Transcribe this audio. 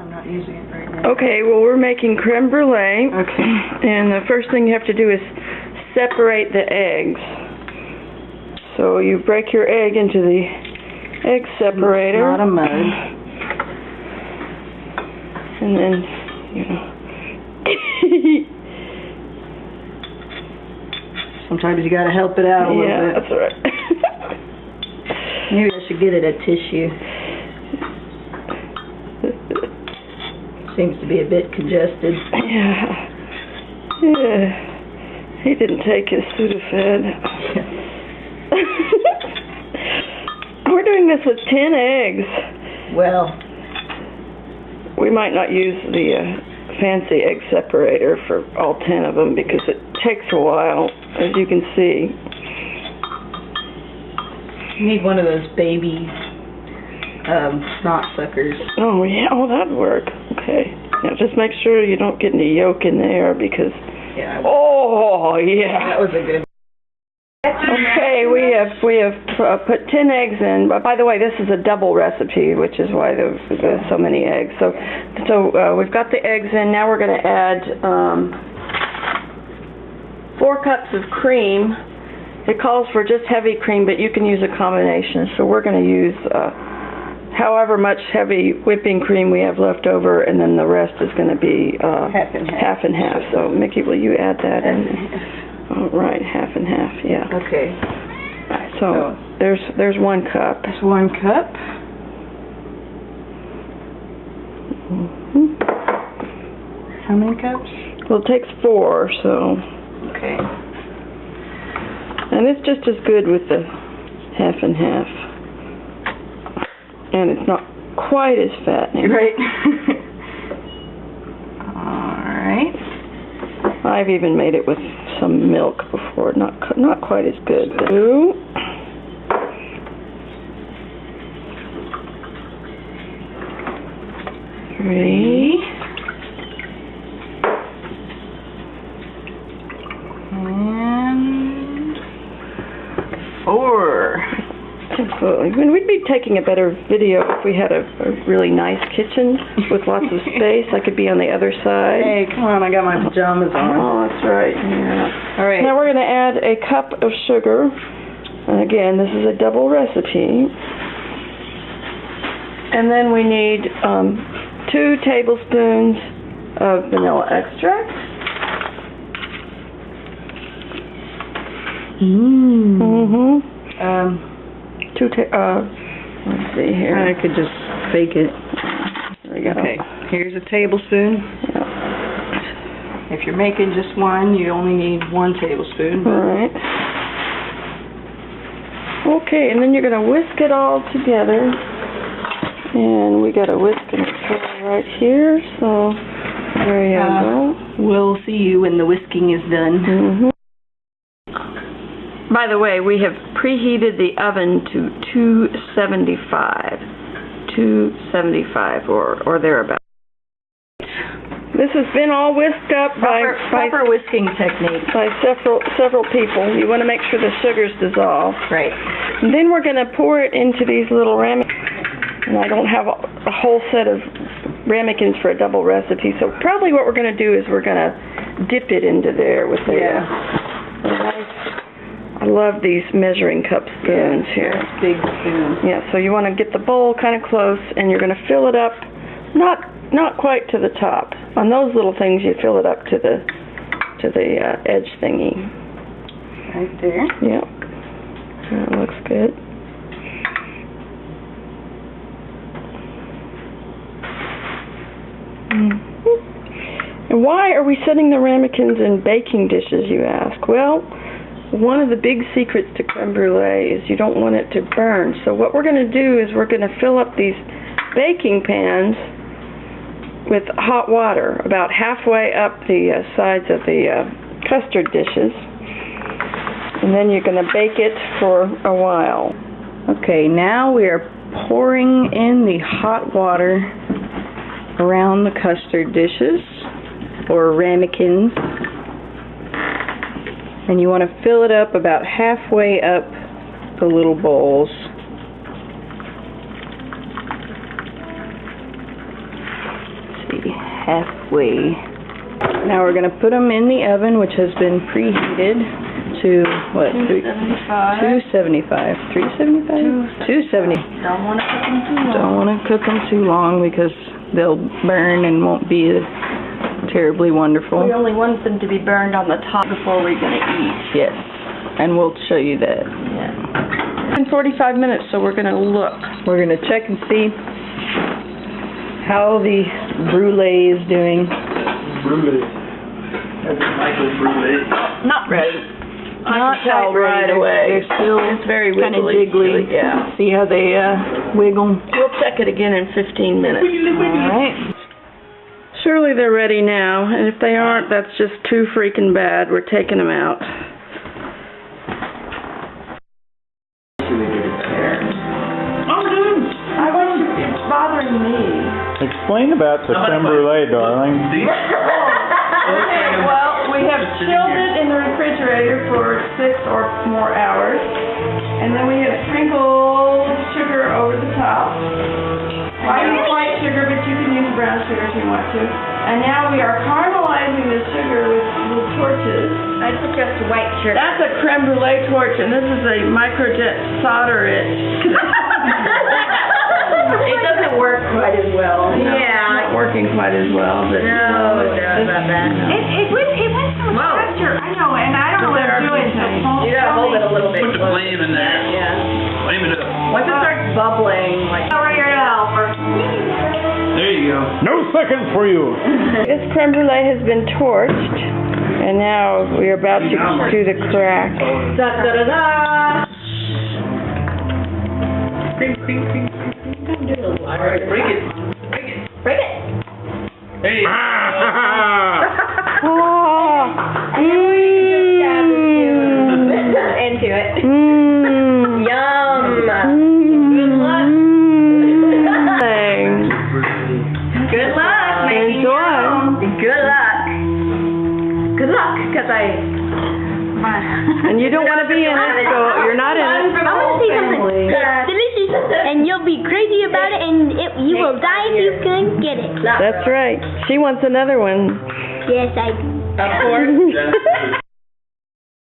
I'm not using it right now. Okay, well we're making creme brulee. Okay. And the first thing you have to do is separate the eggs. So you break your egg into the egg separator. It's not a mug. And then, you know. Sometimes you gotta help it out a little bit. Yeah, that's all right. Maybe I should get it a tissue. Seems to be a bit congested. Yeah. He didn't take his Sudafed. We're doing this with 10 eggs. Well, we might not use the fancy egg separator for all 10 of them because it takes a while, as you can see. you need one of those baby snot suckers. Oh, yeah. Oh, that'd work. Okay. Now, just make sure you don't get any yolk in there because... Yeah. Oh, yeah. That was a good... Okay, we have put 10 eggs in. But by the way, this is a double recipe, which is why there's so many eggs. So we've got the eggs in. Now we're going to add 4 cups of cream. It calls for just heavy cream, but you can use a combination. So we're going to use however much heavy whipping cream we have left over, and then the rest is going to be half and half. Half and half. So Mikki, will you add that in? All right, half and half. Yeah. Okay. So there's 1 cup. That's 1 cup. Mm-hmm. How many cups? Well, it takes 4, so. Okay. And it's just as good with the half and half. And it's not quite as fattening. Right. Alright. I've even made it with some milk before. Not quite as good. 2. Three. And 4. Absolutely. I mean, we'd be taking a better video if we had a really nice kitchen with lots of space. I could be on the other side. Hey, come on, I got my pajamas on. Oh, that's right. Yeah. All right. Now we're going to add a cup of sugar. And again, this is a double recipe. And then we need 2 tablespoons of vanilla extract. Mm-hmm. 2 let's see here. I could just fake it. There we go. Okay, here's a tablespoon. Yeah. If you're making just 1, you only need 1 tablespoon. All right. Okay, and then you're going to whisk it all together. And we got a whisk and pour right here, so there you go. We'll see you when the whisking is done. Mm-hmm. By the way, we have preheated the oven to 275 or thereabouts. This has been all whisked up Proper whisking technique. by several people. You want to make sure the sugar's dissolved. Right. And then we're going to pour it into these little ramekins. And I don't have a whole set of ramekins for a double recipe, so probably what we're going to do is we're going to dip it into there with the nice. I love these measuring cup spoons here. Big spoons. Yeah, so you want to get the bowl kind of close, and you're going to fill it up, not quite to the top. On those little things, you fill it up to the edge thingy. Right there. Yeah, that looks good. And why are we setting the ramekins in baking dishes, you ask? Well, one of the big secrets to creme brulee is you don't want it to burn. So what we're going to do is we're going to fill up these baking pans with hot water, about halfway up the sides of the custard dishes. And then you're going to bake it for a while. Okay, now we are pouring in the hot water around the custard dishes, or ramekins. And you want to fill it up about halfway up the little bowls. halfway. Now we're going to put them in the oven, which has been preheated to, what? 275. 375? 270. Don't want to cook them too long. Don't want to cook them too long because they'll burn and won't be terribly wonderful. We only want them to be burned on the top before we're going to eat. Yes, and we'll show you that. Yeah. In 45 minutes, so we're going to look. We're going to check and see how the brulee is doing. Brulee. That's Michael Brulee. Not ready. Not tell quite right ready. away. They're still It's very kind of wiggly. jiggly. Yeah. See how they wiggle? We'll check it again in 15 minutes. All right. Surely they're ready now, and if they aren't, that's just too freaking bad. We're taking them out. It's bothering me. Explain about the creme brulee, darling. Okay, well, we have chilled it in the refrigerator for 6 or more hours, and then we have sprinkled sugar over the top. I use white sugar, but you can use brown sugar if you want to. And now we are caramelizing the sugar with little torches. I suggest white sugar. That's a creme brulee torch, and this is a microjet solder it. It doesn't work quite as well. No, it's not working quite as well, but No, it about that. It went so much faster. I know, and I don't know what I'm doing. So You gotta hold it a little bit. Put the flame in there. Yeah. Flame it up. Once it starts bubbling, like. Over here to helper. There you go. No seconds for you. this creme brulee has been torched, and now we are about to do the crack. Da da da da. Cream, cream, cream. All right, break it. Break it. Break it. Hey. Into it. Mmm. Yum. Good luck. Good luck. Making Enjoy. your own. Good luck. Good luck, because And you don't want to be in it, so you're not in it. I want to see something. It's delicious, and you'll be crazy about it, and you will die if you can get it. That's right. She wants another one. Yes, I do. Of course.